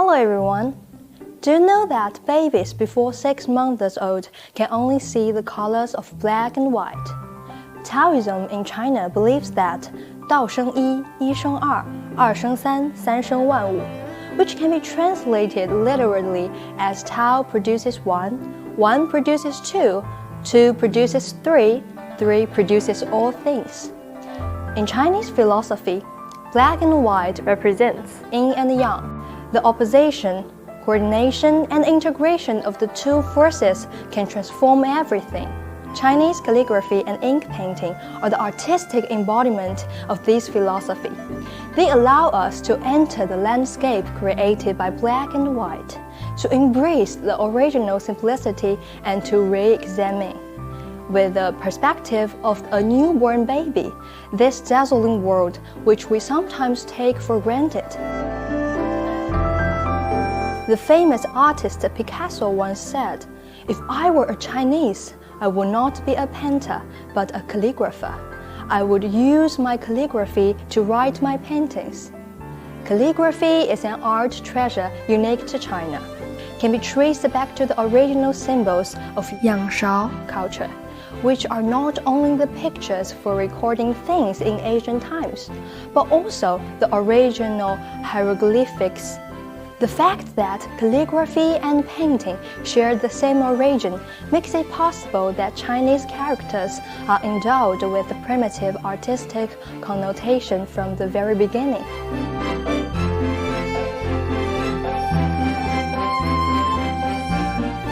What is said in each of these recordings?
Hello everyone! Do you know that babies before 6 months old can only see the colors of black and white? Taoism in China believes that 道生一，一生二，二生三，三生万物, which can be translated literally as Tao produces one, one produces two, two produces three, three produces all things. In Chinese philosophy, black and white represents yin and yang, the opposition, coordination, and integration of the two forces can transform everything. Chinese calligraphy and ink painting are the artistic embodiment of this philosophy. They allow us to enter the landscape created by black and white, to embrace the original simplicity and to re-examine, with the perspective of a newborn baby, this dazzling world which we sometimes take for granted. The famous artist Picasso once said, "If I were a Chinese, I would not be a painter, but a calligrapher. I would use my calligraphy to write my paintings." Calligraphy is an art treasure unique to China, can be traced back to the original symbols of Yangshao culture, which are not only the pictures for recording things in ancient times, but also the original hieroglyphics. The fact that calligraphy and painting share the same origin makes it possible that Chinese characters are endowed with the primitive artistic connotation from the very beginning.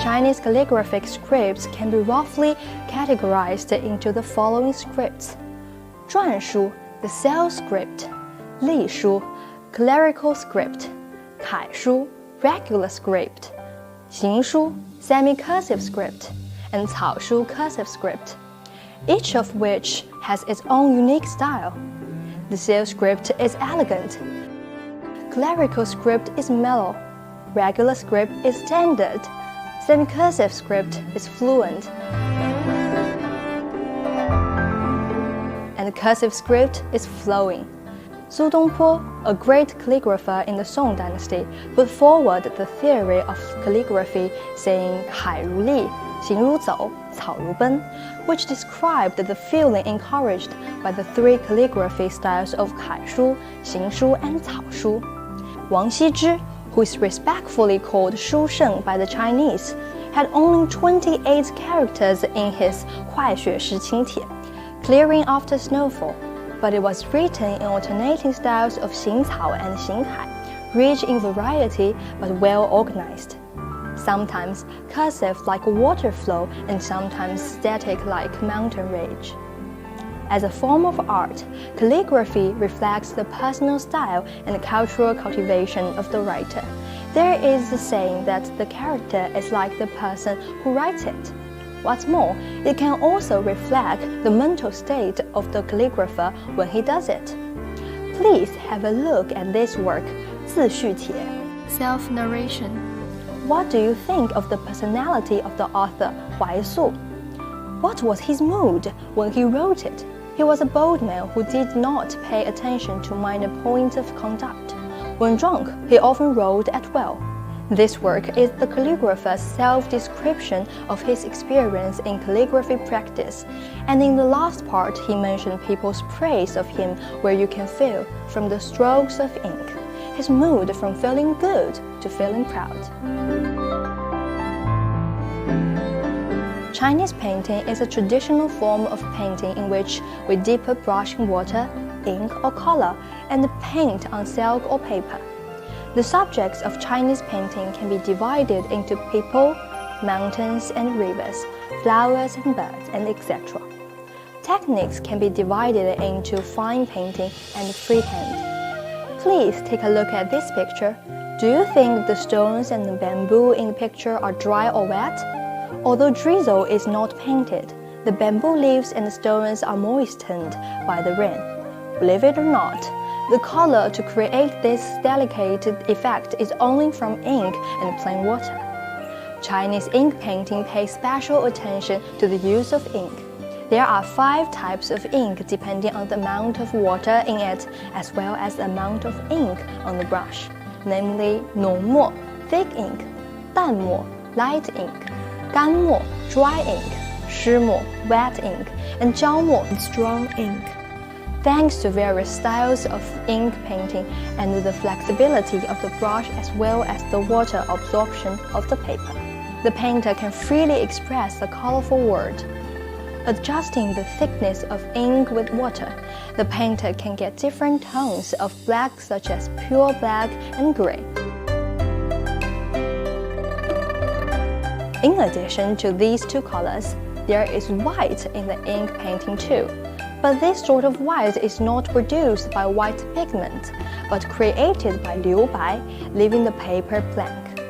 Chinese calligraphic scripts can be roughly categorized into the following scripts: 篆书, the cell script; 隶书, clerical script; 楷书, regular script; 行书, semi-cursive script; and 草书, cursive script, each of which has its own unique style. The cell script is elegant. Clerical script is mellow. Regular script is standard. Semi-cursive script is fluent. And cursive script is flowing. Su Dongpo, a great calligrapher in the Song dynasty, put forward the theory of calligraphy saying 楷如隶，行如走，草如奔, which described the feeling encouraged by the three calligraphy styles of 楷书, 行书, and 草书. Wang Xizhi, who is respectfully called Shu Sheng by the Chinese, had only 28 characters in his 快雪时晴帖, clearing after snowfall, but it was written in alternating styles of 行草 and 行楷, rich in variety but well organized. Sometimes cursive like a water flow and sometimes static like mountain range. As a form of art, calligraphy reflects the personal style and cultural cultivation of the writer. There is the saying that the character is like the person who writes it. What's more, it can also reflect the mental state of the calligrapher when he does it. Please have a look at this work, 自序帖, self-narration. What do you think of the personality of the author, Huai Su? What was his mood when he wrote it? He was a bold man who did not pay attention to minor points of conduct. When drunk, he often wrote at will. This work is the calligrapher's self-description of his experience in calligraphy practice, and in the last part he mentioned people's praise of him where you can feel, from the strokes of ink, his mood from feeling good to feeling proud. Chinese painting is a traditional form of painting in which we dip a brush in water, ink, or color and paint on silk or paper. The subjects of Chinese painting can be divided into people, mountains and rivers, flowers and birds, and etc. Techniques can be divided into fine painting and freehand. Please take a look at this picture. Do you think the stones and the bamboo in the picture are dry or wet? Although drizzle is not painted, the bamboo leaves and the stones are moistened by the rain. Believe it or not, the color to create this delicate effect is only from ink and plain water. Chinese ink painting pays special attention to the use of ink. There are 5 types of ink depending on the amount of water in it as well as the amount of ink on the brush. namely 浓墨 thick ink, 淡墨 light ink, 干墨 dry ink, 湿墨 wet ink, and 胶墨 strong ink. Thanks to various styles of ink painting and the flexibility of the brush as well as the water absorption of the paper, the painter can freely express the colorful world. Adjusting the thickness of ink with water, the painter can get different tones of black such as pure black and gray. In addition to these two colors, there is white in the ink painting too. But this sort of white is not produced by white pigment, but created by 留白, leaving the paper blank.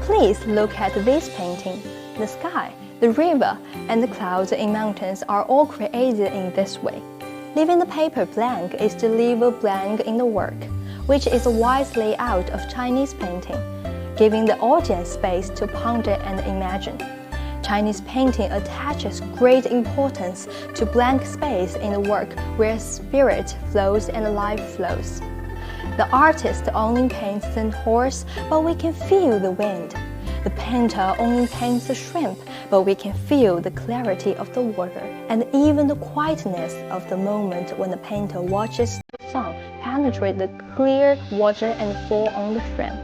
Please look at this painting. The sky, the river, and the clouds in mountains are all created in this way. Leaving the paper blank is to leave a blank in the work, which is a wise layout of Chinese painting, giving the audience space to ponder and imagine. Chinese painting attaches great importance to blank space in the work where spirit flows and life flows. The artist only paints the horse, but we can feel the wind. The painter only paints the shrimp, but we can feel the clarity of the water and even the quietness of the moment when the painter watches the sun penetrate the clear water and fall on the shrimp.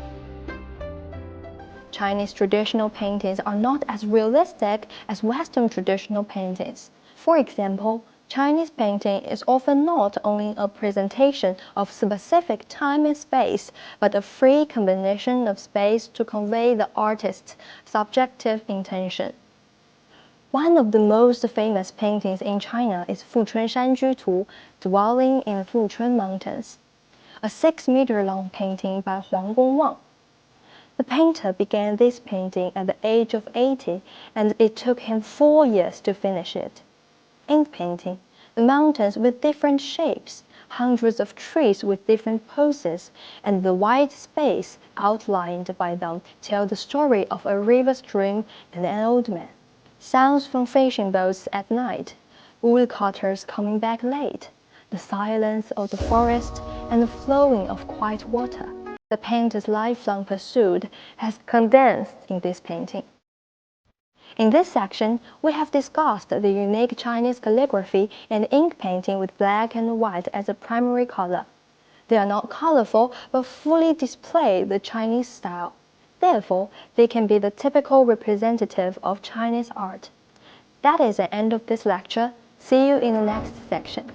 Chinese traditional paintings are not as realistic as Western traditional paintings. For example, Chinese painting is often not only a presentation of specific time and space, but a free combination of space to convey the artist's subjective intention. One of the most famous paintings in China is Fuchun Shanju Tu, Dwelling in Fuchun Mountains, a 6-meter-long painting by Huang Gongwang. The painter began this painting at the age of 80, and it took him 4 years to finish it. Ink painting, the mountains with different shapes, hundreds of trees with different poses, and the wide space outlined by them tell the story of a river stream and an old man. Sounds from fishing boats at night, woodcutters coming back late, the silence of the forest, and the flowing of quiet water. The painter's lifelong pursuit has condensed in this painting. In this section, we have discussed the unique Chinese calligraphy and ink painting with black and white as a primary color. They are not colorful, but fully display the Chinese style. Therefore, they can be the typical representative of Chinese art. That is the end of this lecture. See you in the next section.